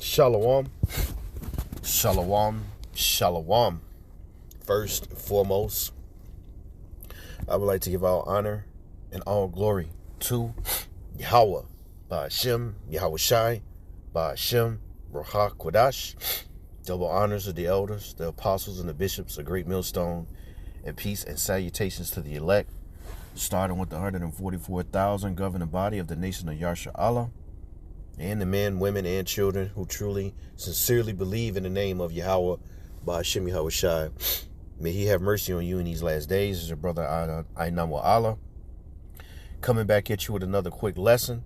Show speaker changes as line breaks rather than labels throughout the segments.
Shalom, shalom, shalom. First and foremost, I would like to give all honor and all glory to Yahweh, Ba'ashem, Yahweh Shai, Ba'ashem, Ruach Kodash. Double honors of the elders, the apostles, and the bishops, a great millstone, and peace and salutations to the elect, starting with the 144,000 governing body of the nation of Yasha Allah, and the men, women, and children who truly, sincerely believe in the name of Yahweh, Ba'ashem Yahweh Shai. May he have mercy on you in these last days. As your brother Ainamu Allah, coming back at you with another quick lesson,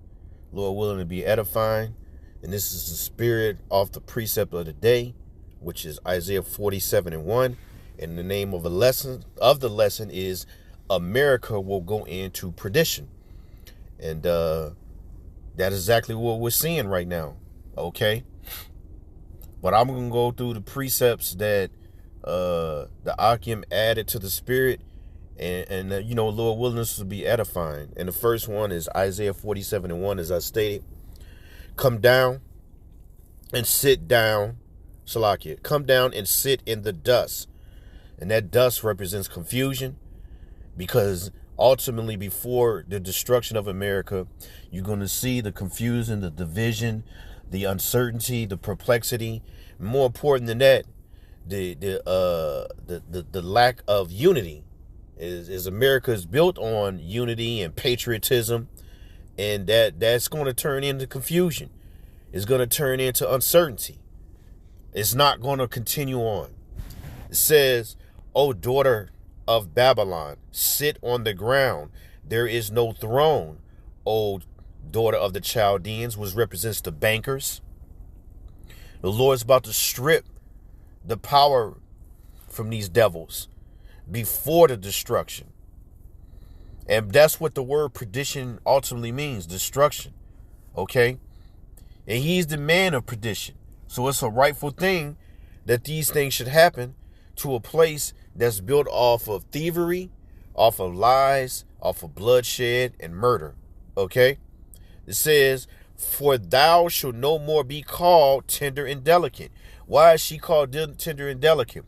Lord willing to be edifying. And this is the spirit of the precept of the day, which is Isaiah 47:1. And the name of the lesson is America will go into perdition. And that is exactly what we're seeing right now. Okay. But I'm going to go through the precepts that the Akim added to the spirit. And Lord willing, this will be edifying. And the first one is Isaiah 47:1, as I stated. Come down and sit down. Salakia. Come down and sit in the dust. And that dust represents confusion, because ultimately, before the destruction of America, you're going to see the confusion, the division, the uncertainty, the perplexity. More important than that, the lack of unity. Is America is built on unity and patriotism, and that's going to turn into confusion. It's going to turn into uncertainty. It's not going to continue on. It says, "O daughter of Babylon, sit on the ground. There is no throne, O daughter of the Chaldeans," which represents the bankers. The Lord's about to strip the power from these devils before the destruction. And that's what the word perdition ultimately means, destruction. Okay? And he's the man of perdition. So it's a rightful thing that these things should happen to a place that's built off of thievery, off of lies, off of bloodshed and murder. Okay? It says, "For thou shalt no more be called tender and delicate." Why is she called tender and delicate?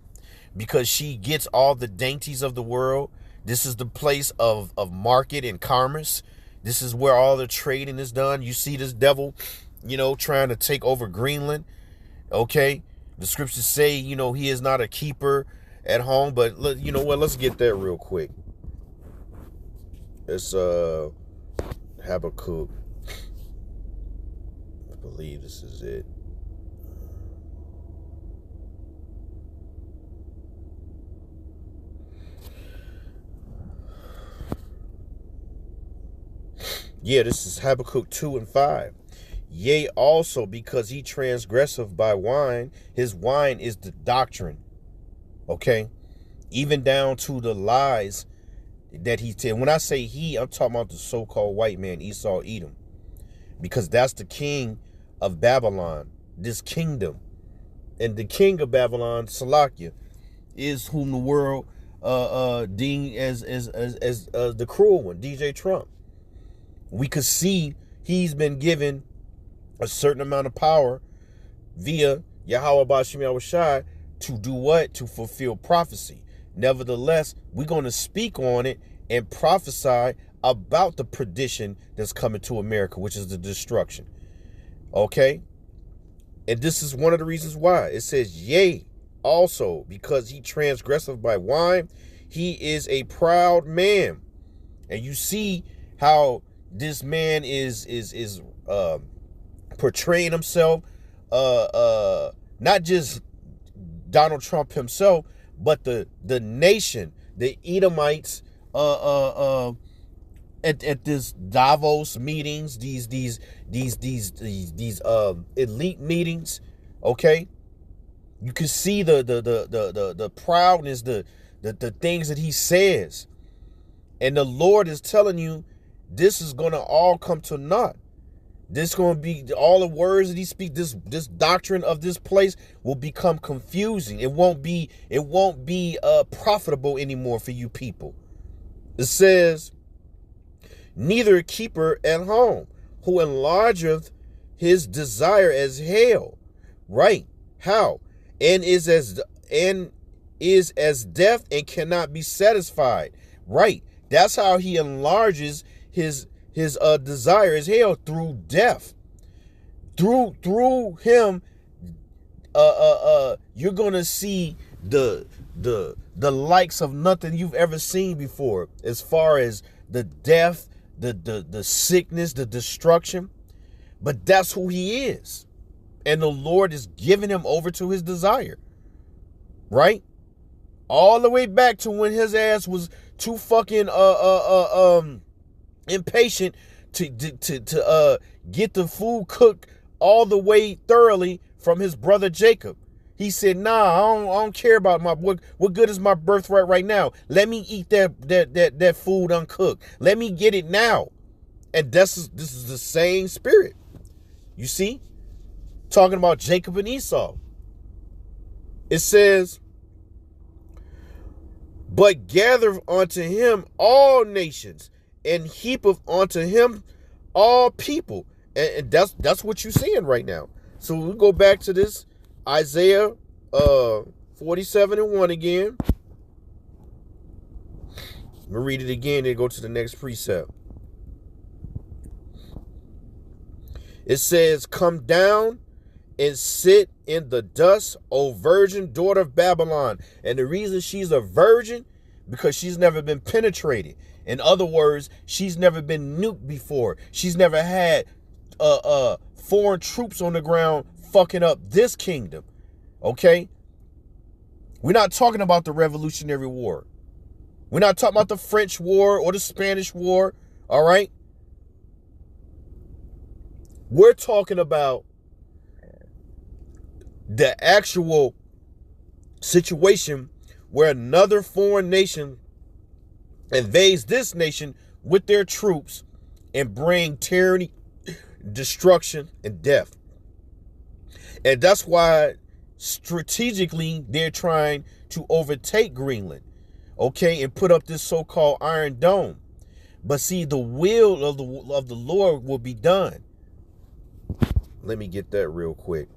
Because she gets all the dainties of the world. This is the place of market and commerce. This is where all the trading is done. You see this devil, trying to take over Greenland. Okay? The scriptures say, he is not a keeper at home, but you know what? Let's get that real quick. It's Habakkuk. I believe this is it. Yeah, this is Habakkuk 2:5. "Yea, also because he transgresseth by wine, his wine is the doctrine." Okay? Even down to the lies that he said. When I say he, I'm talking about the so-called white man, Esau, Edom. Because that's the king of Babylon, this kingdom. And the king of Babylon, Salakia, is whom the world deemed as the cruel one, DJ Trump. We could see he's been given a certain amount of power via Yahweh Ba'ashem Yahweh Shai to do what? To fulfill prophecy. Nevertheless, we're going to speak on it and prophesy about the perdition that's coming to America, which is the destruction. Okay? And this is one of the reasons why. It says, "Yea, also because he transgresseth by wine, he is a proud man." And you see how this man is portraying himself, not just Donald Trump himself, but the nation, the Edomites, at this Davos meetings, these elite meetings. Okay, you can see the proudness, the things that he says, and the Lord is telling you this is going to all come to naught. This is going to be all the words that he speaks. This doctrine of this place will become confusing. It won't be profitable anymore for you people. It says, "Neither a keeper at home, who enlargeth his desire as hell, Right. How? And is as deaf and cannot be satisfied. Right. That's how he enlarges his desire as hell, through death. Through him, you're gonna see the likes of nothing you've ever seen before, as far as the death, the sickness, the destruction. But that's who he is. And the Lord is giving him over to his desire. Right? All the way back to when his ass was too fucking impatient to get the food cooked all the way thoroughly from his brother Jacob. He said, nah, I don't care about what good is my birthright right now. Let me eat that food uncooked. Let me get it now. And this is the same spirit. You see? Talking about Jacob and Esau. It says, but gather unto him all nations, and heapeth unto him all people. And that's what you're seeing right now. So we go back to this Isaiah 47:1 again. We'll read it again and go to the next precept. It says, come down and sit in the dust, O virgin daughter of Babylon. And the reason she's a virgin, because she's never been penetrated. In other words, she's never been nuked before. She's never had foreign troops on the ground fucking up this kingdom. Okay? We're not talking about the Revolutionary War. We're not talking about the French War or the Spanish War. All right? We're talking about the actual situation where another foreign nation invades this nation with their troops and bring tyranny, destruction, and death. And that's why strategically they're trying to overtake Greenland, okay, and put up this so-called Iron Dome. But see, the will of the Lord will be done. Let me get that real quick.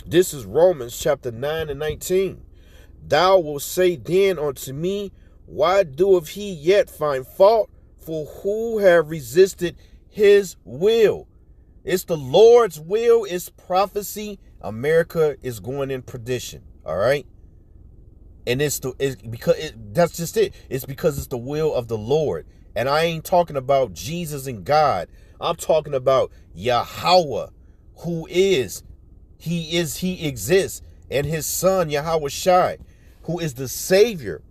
This is Romans chapter 9 and 19. Thou wilt say then unto me, why doeth he yet find fault? For who have resisted his will? It's the Lord's will. It's prophecy. America is going in perdition. All right. And that's just it. It's because it's the will of the Lord. And I ain't talking about Jesus and God. I'm talking about Yahweh, He exists, and his son, Yahweh Shai, who is the savior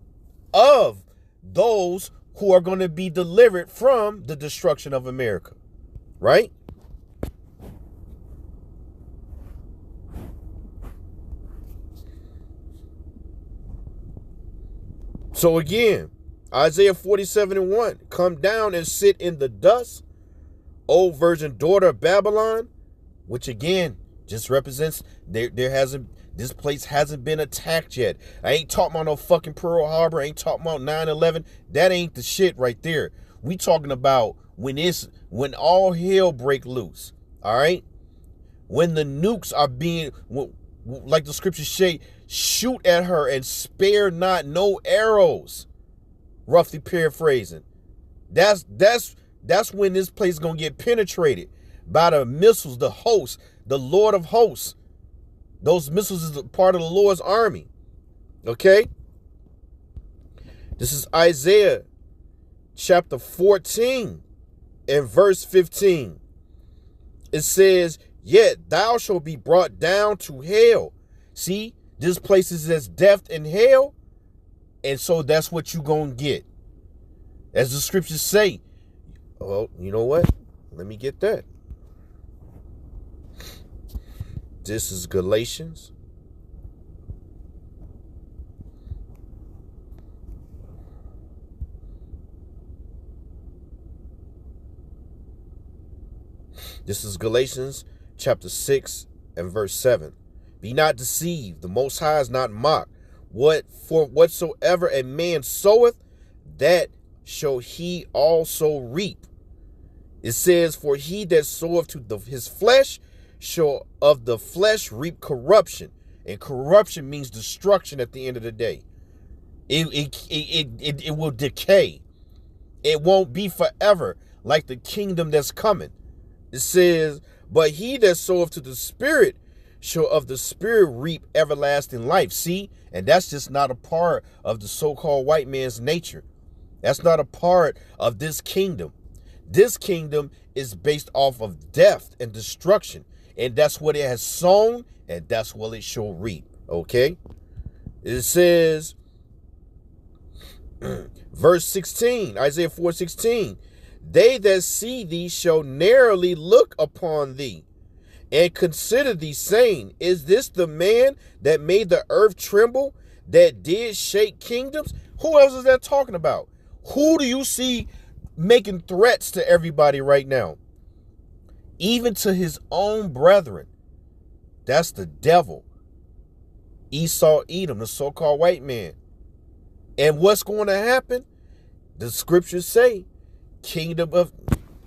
of those who are going to be delivered from the destruction of America. Right? So again, Isaiah 47:1, come down and sit in the dust, O virgin daughter of Babylon, which again just represents this place hasn't been attacked yet. I ain't talking about no fucking Pearl Harbor. I ain't talking about 9/11. That ain't the shit right there. We talking about when all hell break loose. All right, when the nukes are being, like the scriptures say, shoot at her and spare not no arrows. Roughly paraphrasing. That's when this place is gonna get penetrated by the missiles, the hosts, the Lord of hosts. Those missiles is a part of the Lord's army. Okay? This is Isaiah chapter 14 and verse 15. It says, yet thou shalt be brought down to hell. See, this place is as death and hell. And so that's what you gonna get. As the scriptures say. Well, you know what? Let me get that. This is Galatians. This is Galatians chapter 6 and verse 7. Be not deceived, the Most High is not mocked. For whatsoever a man soweth, that shall he also reap. It says, for he that soweth to his flesh shall of the flesh reap corruption. And corruption means destruction at the end of the day. It will decay. It won't be forever like the kingdom that's coming. It says, but he that soweth to the Spirit shall of the Spirit reap everlasting life. See, and that's just not a part of the so-called white man's nature. That's not a part of this kingdom. This kingdom is based off of death and destruction. And that's what it has sown, and that's what it shall reap. Okay? It says, verse 16, Isaiah 4:16, they that see thee shall narrowly look upon thee, and consider thee, saying, is this the man that made the earth tremble, that did shake kingdoms? Who else is that talking about? Who do you see making threats to everybody right now? Even to his own brethren. That's the devil. Esau, Edom, the so-called white man. And what's going to happen? The scriptures say, kingdom of...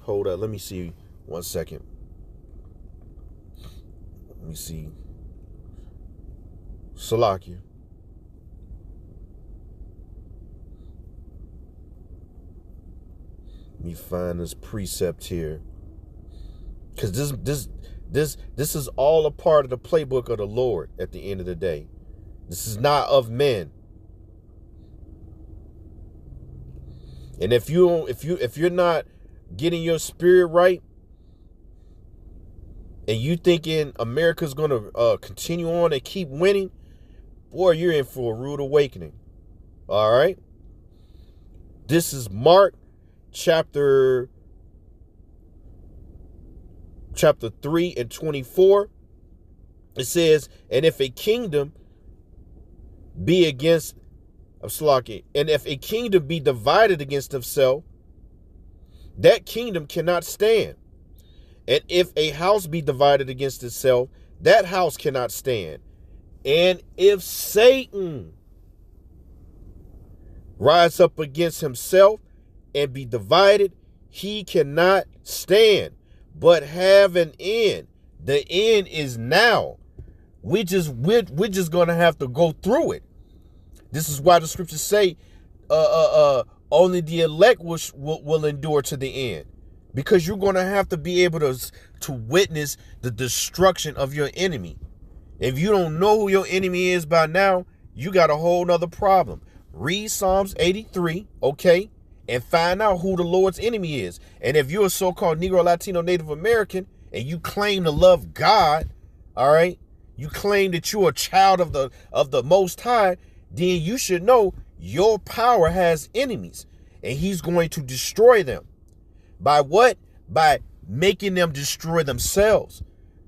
Hold up, let me see 1 second. Let me see. Salakia. Let me find this precept here. Because this is all a part of the playbook of the Lord at the end of the day. This is not of men. And if you're not getting your spirit right, and you thinking America's going to continue on and keep winning, boy, you're in for a rude awakening. All right? This is Mark chapter 3 and 24. It says, and if a kingdom be against, and if a kingdom be divided against itself, that kingdom cannot stand. And if a house be divided against itself, that house cannot stand. And if Satan rise up against himself and be divided, he cannot stand, but have an end. The end is now. We're just going to have to go through it. This is why the scriptures say only the elect will endure to the end. Because you're going to have to be able to witness the destruction of your enemy. If you don't know who your enemy is by now, you got a whole nother problem. Read Psalms 83, okay, and find out who the Lord's enemy is. And if you're a so-called Negro, Latino, Native American, and you claim to love God, all right, you claim that you're a child of the Most High, then you should know your power has enemies, and he's going to destroy them. By what? By making them destroy themselves.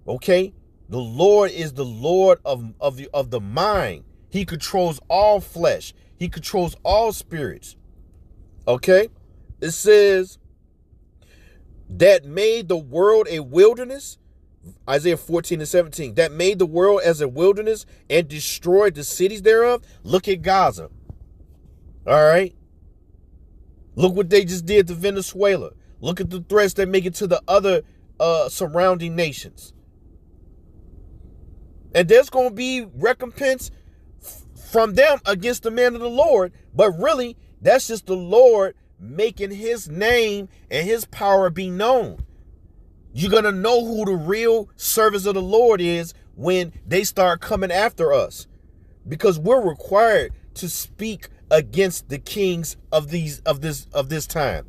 Okay? The Lord is the Lord of the mind. He controls all flesh. He controls all spirits. Okay? It says, that made the world a wilderness. Isaiah 14 and 17. That made the world as a wilderness and destroyed the cities thereof. Look at Gaza. All right? Look what they just did to Venezuela. Look at the threats they make it to the other surrounding nations. And there's going to be recompense from them against the man of the Lord. But really, that's just the Lord making his name and his power be known. You're going to know who the real servants of the Lord is when they start coming after us. Because we're required to speak against the kings of this time.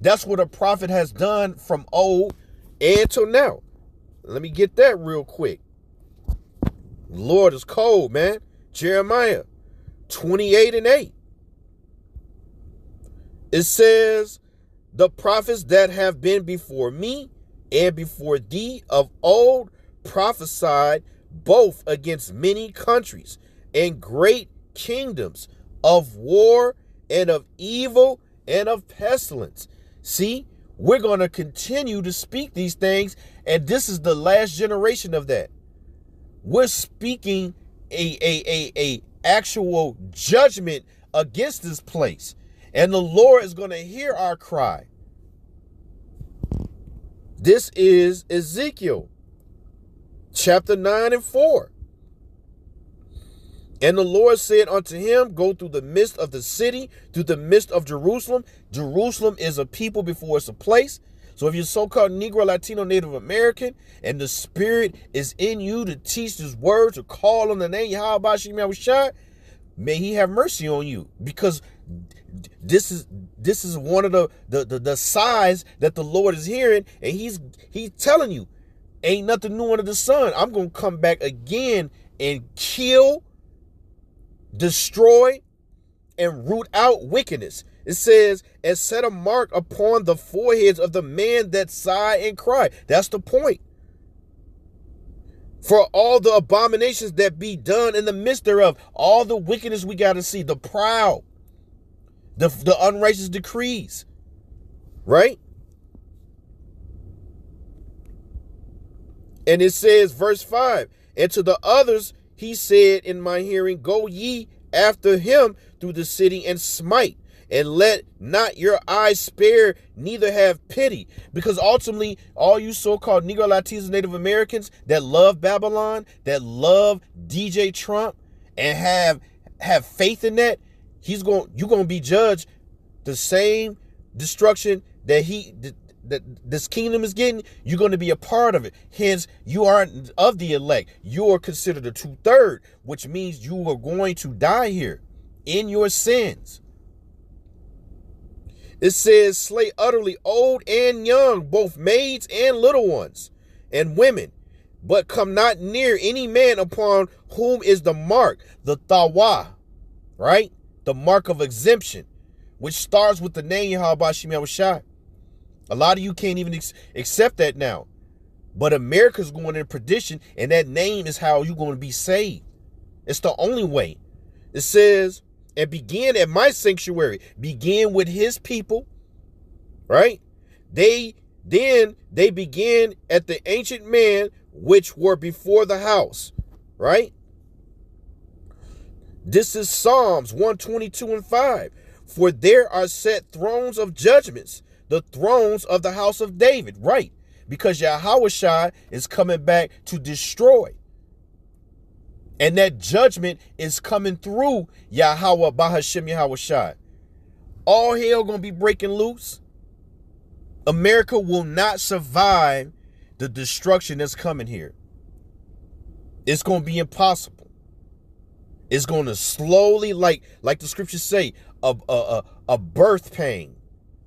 That's what a prophet has done from old and till now. Let me get that real quick. Lord is cold, man. Jeremiah 28 and 8. It says, the prophets that have been before me and before thee of old prophesied both against many countries and great kingdoms, of war and of evil and of pestilence. See, we're going to continue to speak these things, and this is the last generation of that. We're speaking a actual judgment against this place. And the Lord is going to hear our cry. This is Ezekiel chapter 9 and 4. And the Lord said unto him, go through the midst of the city, through the midst of Jerusalem. Jerusalem is a people before it's a place. So if you're so-called Negro, Latino, Native American, and the Spirit is in you to teach this word, to call on the name Yahweh Shem Yahushua, may he have mercy on you. Because this is one of the sighs that the Lord is hearing, and he's telling you, ain't nothing new under the sun. I'm going to come back again and kill, destroy, and root out wickedness. It says, and set a mark upon the foreheads of the man that sigh and cry. That's the point. For all the abominations that be done in the midst thereof, all the wickedness we got to see, the proud, the unrighteous decrees, right? And it says, verse 5, and to the others he said in my hearing, go ye after him through the city and smite, and let not your eyes spare, neither have pity. Because ultimately, all you so-called Negro, Latinos, Native Americans that love Babylon, that love DJ Trump, and have faith in that, you're going to be judged the same destruction that that this kingdom is getting. You're going to be a part of it. Hence, you aren't of the elect. You are considered a 2/3, which means you are going to die here in your sins. It says, slay utterly old and young, both maids and little ones, and women, but come not near any man upon whom is the mark, the thawa, right? The mark of exemption, which starts with the name Yahweh Shem Yahushua. A lot of you can't even accept that now. But America's going in perdition, and that name is how you're going to be saved. It's the only way. It says, and begin at my sanctuary, begin with his people, right? They begin at the ancient man which were before the house, right? This is Psalms 122 and 5. For there are set thrones of judgments, the thrones of the house of David, right? Because Yahushua is coming back to destroy. And that judgment is coming through Yahweh Bahashem Yahushua. All hell gonna be breaking loose. America will not survive the destruction that's coming here. It's gonna be impossible. It's gonna slowly, like the scriptures say, a birth pain.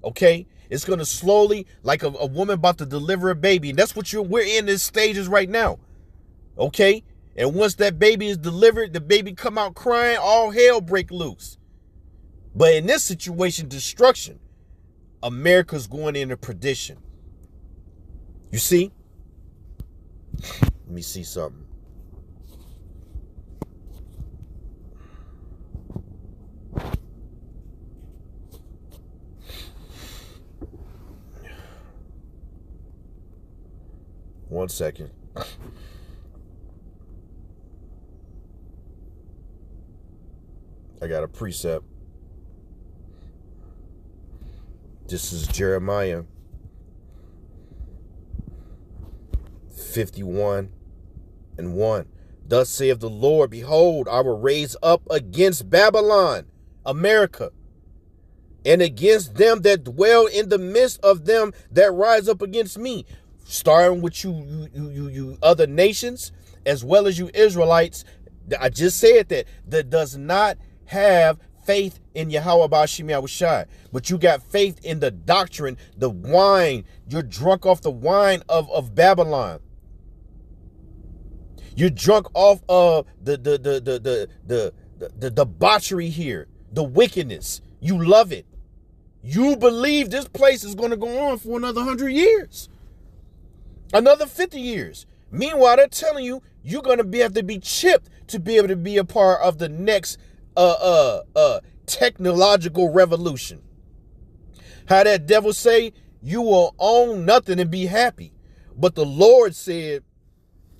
Okay? It's gonna slowly, like a woman about to deliver a baby. And that's what we're in this stages right now. Okay? And once that baby is delivered, the baby come out crying, all hell break loose. But in this situation, destruction, America's going into perdition. You see? Let me see something. One second. I got a precept. This is Jeremiah 51 and 1. Thus saith the Lord, behold, I will raise up against Babylon, America, and against them that dwell in the midst of them that rise up against me. Starting with you other nations, as well as you Israelites. I just said that does not have faith in Yahweh Ba'ashem Yahushua, but you got faith in the doctrine, the wine. You're drunk off the wine of Babylon. You're drunk off of the debauchery here, the wickedness. You love it. You believe this place is going to go on for another 100 years, another 50 years. Meanwhile, they're telling you you're going to have to be chipped to be able to be a part of the next technological revolution. How that devil say, you will own nothing and be happy. But the Lord said,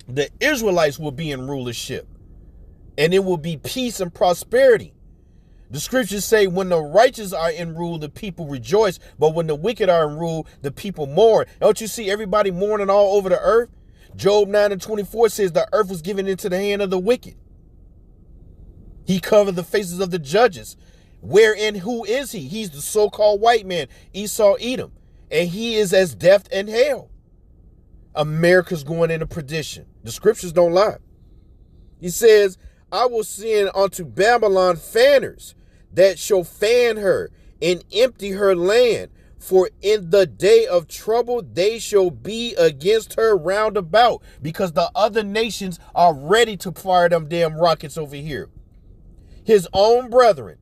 the Israelites will be in rulership, and it will be peace and prosperity. The scriptures say when the righteous are in rule, the people rejoice. But when the wicked are in rule, the people mourn. Don't you see everybody mourning all over the earth? Job 9:24 says the earth was given into the hand of the wicked. He covered the faces of the judges. Wherein who is he? He's the so-called white man, Esau Edom. And he is as death and hell. America's going into perdition. The scriptures don't lie. He says, I will send unto Babylon fanners that shall fan her and empty her land. For in the day of trouble they shall be against her round about, because the other nations are ready to fire them damn rockets over here. His own brethren.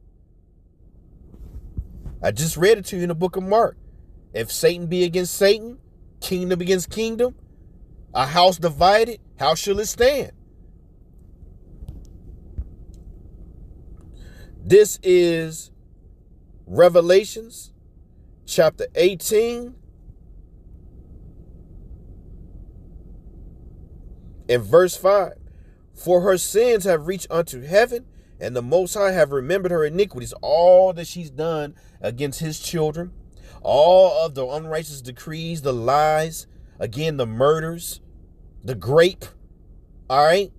I just read it to you in the book of Mark. If Satan be against Satan, kingdom against kingdom, a house divided, how shall it stand? This is Revelations chapter 18 and verse 5. For her sins have reached unto heaven, and the Most High have remembered her iniquities, all that she's done against his children, all of the unrighteous decrees, the lies, again, the murders, the grape. All right.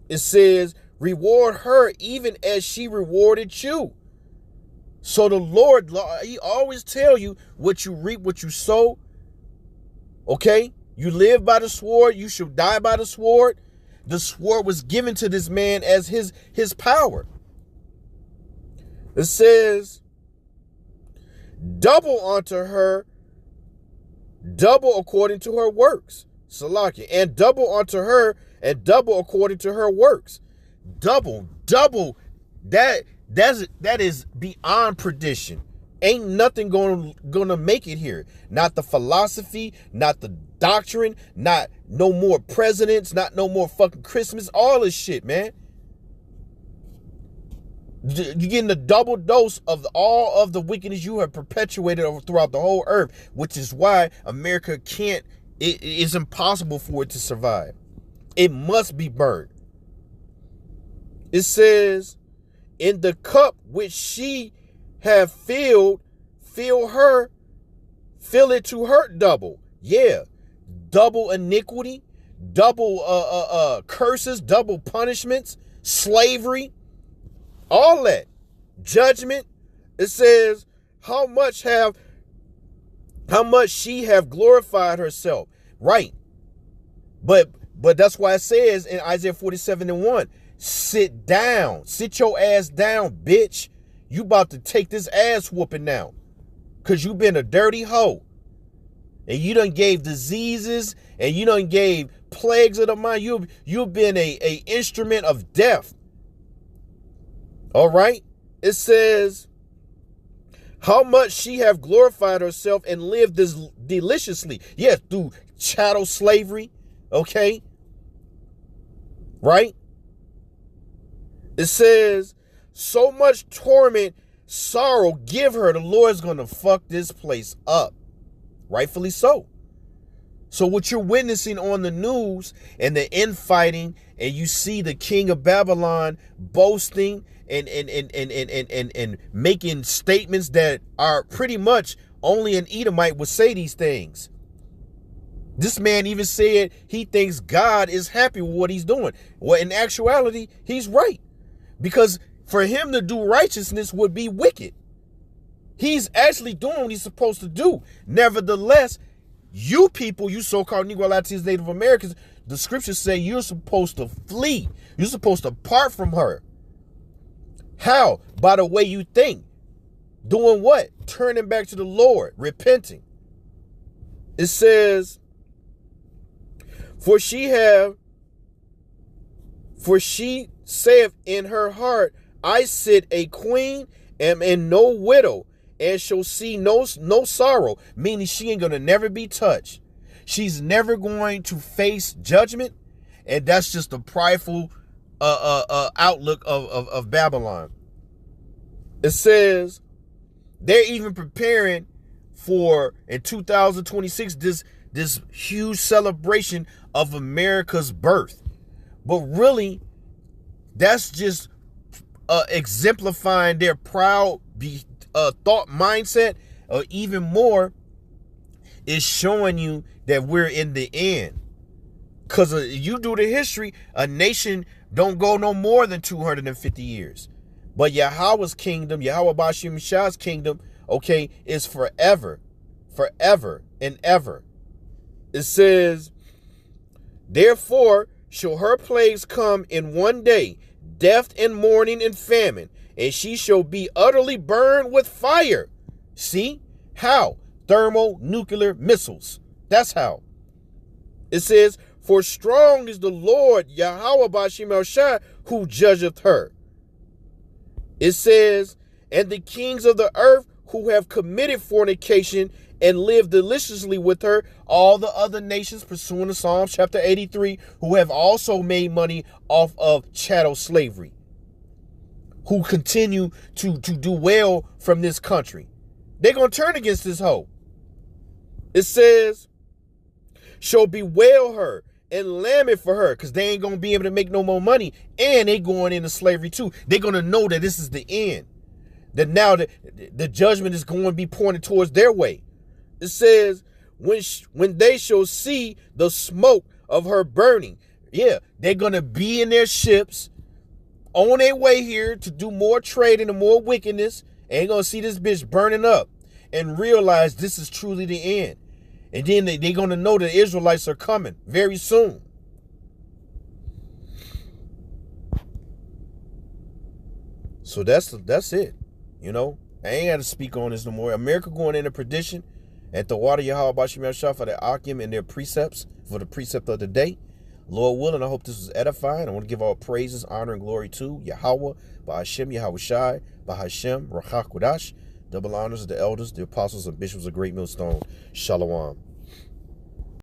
It says, reward her even as she rewarded you. So the Lord, he always tell you what you reap, what you sow. Okay. You live by the sword. You shall die by the sword. The sword was given to this man as his power. It says, double unto her, double according to her works. Salakia. And double unto her, and double according to her works. Double. That is beyond perdition. Ain't nothing gonna make it here. Not the philosophy, not the doctrine, not no more presidents, not no more fucking Christmas, all this shit, man. You're getting the double dose of all of the wickedness you have perpetuated throughout the whole earth, which is why America can't, it is impossible for it to survive. It must be burned. It says, in the cup which she have filled, fill it to her double. Yeah. Double iniquity, double curses, double punishments, slavery, all that. Judgment. It says, how much she have glorified herself. Right. But that's why it says in Isaiah 47:1, sit down. Sit your ass down, bitch. You about to take this ass whooping now. Because you been a dirty hoe. And you done gave diseases, and you done gave plagues of the mind. You've been a instrument of death. All right. It says, how much she have glorified herself and lived this deliciously. Yes, through chattel slavery. Okay. Right. It says, so much torment, sorrow, give her. The Lord's going to fuck this place up. Rightfully so. So what you're witnessing on the news and the infighting, and you see the king of Babylon boasting and making statements that are pretty much only an Edomite would say these things. This man even said he thinks God is happy with what he's doing. Well, in actuality, he's right. Because for him to do righteousness would be wicked. He's actually doing what he's supposed to do. Nevertheless, you people, you so-called Negro, Latinos, Native Americans, the scriptures say you're supposed to flee. You're supposed to part from her. How? By the way you think. Doing what? Turning back to the Lord, repenting. It says, For she saith in her heart, I sit a queen, am in no widow, and shall see no sorrow, meaning she ain't gonna never be touched. She's never going to face judgment, and that's just a prideful outlook of Babylon. It says they're even preparing for, in 2026, this this huge celebration of America's birth. But really, that's just exemplifying their proud thought mindset, or even more, is showing you that we're in the end. Because you do the history, a nation don't go no more than 250 years. But Yahweh's kingdom, Yahweh Bashim Shah's kingdom, okay, is forever, forever and ever. It says, therefore shall her plagues come in one day, death and mourning and famine, and she shall be utterly burned with fire. See? How? Thermonuclear missiles. That's how. It says, for strong is the Lord Yahweh Bashim El Shai who judgeth her. It says, and the kings of the earth who have committed fornication and lived deliciously with her, all the other nations pursuing the Psalms chapter 83, who have also made money off of chattel slavery, who continue to do well from this country. They're going to turn against this hoe. It says, shall bewail her and lament for her, because they ain't going to be able to make no more money, and they going into slavery too. They're going to know that this is the end, that now the judgment is going to be pointed towards their way. It says, when they shall see the smoke of her burning. Yeah, they're going to be in their ships on their way here to do more trading and more wickedness. Ain't going to see this bitch burning up and realize this is truly the end. And then they're going to know the Israelites are coming very soon. So that's it. You know, I ain't got to speak on this no more. America going into perdition. At the water Yahweh Bashim Shah for their akim and their precepts, for the precept of the day. Lord willing, I hope this was edifying. I want to give all praises, honor, and glory to Yahweh, Ba'ashem, Yahweh Shai, Ba'ashem, Rachak Wadash. Double honors to the elders, the apostles, and bishops of Great Millstone. Shalom.